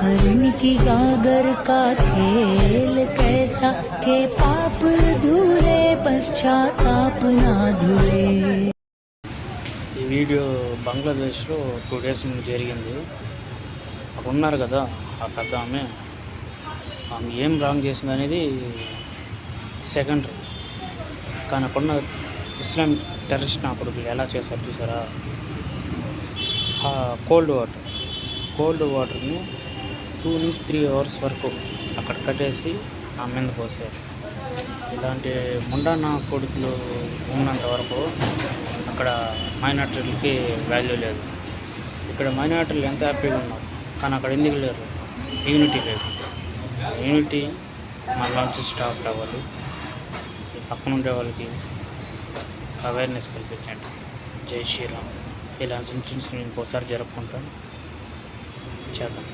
कर्ण की गागर का खेल कैसा के पाप धुले पश्चाताप ना धुले। ఈ వీడియో బంగ్లాదేశ్లో 2 డేస్ ముందు జరిగింది. అక్కడ ఉన్నారు కదా ఆ పెద్ద ఆమె ఏం రాంగ్ చేసింది అనేది సెకండరీ. కానీ అక్కడున్న ఇస్లాం టెర్రరిస్ట్ నా కొడుకులు ఎలా చేశారు చూసారా? కోల్డ్ వాటర్ని 2 నుంచి 3 అవర్స్ వరకు అక్కడ కట్టేసి ఆ మీద పోసారు. ఇలాంటి ముండానా కొడుకులు ఉన్నంత వరకు అక్కడ మైనార్టీలకి వాల్యూ లేదు. ఇక్కడ మైనార్టీలు ఎంత హ్యాపీగా ఉన్నారు, కానీ అక్కడ ఎందుకు లేరు? యూనిటీ లేదు. యూనిటీ మళ్ళీ నుంచి స్టాప్ అవ్వాలి. పక్కన ఉండే వాళ్ళకి అవేర్నెస్ కల్పించండి. జై శ్రీరామ్. ఇలాంటి ఇన్సిడెంట్స్ ఇంకోసారి జరుపుకుంటాం చేద్దాం.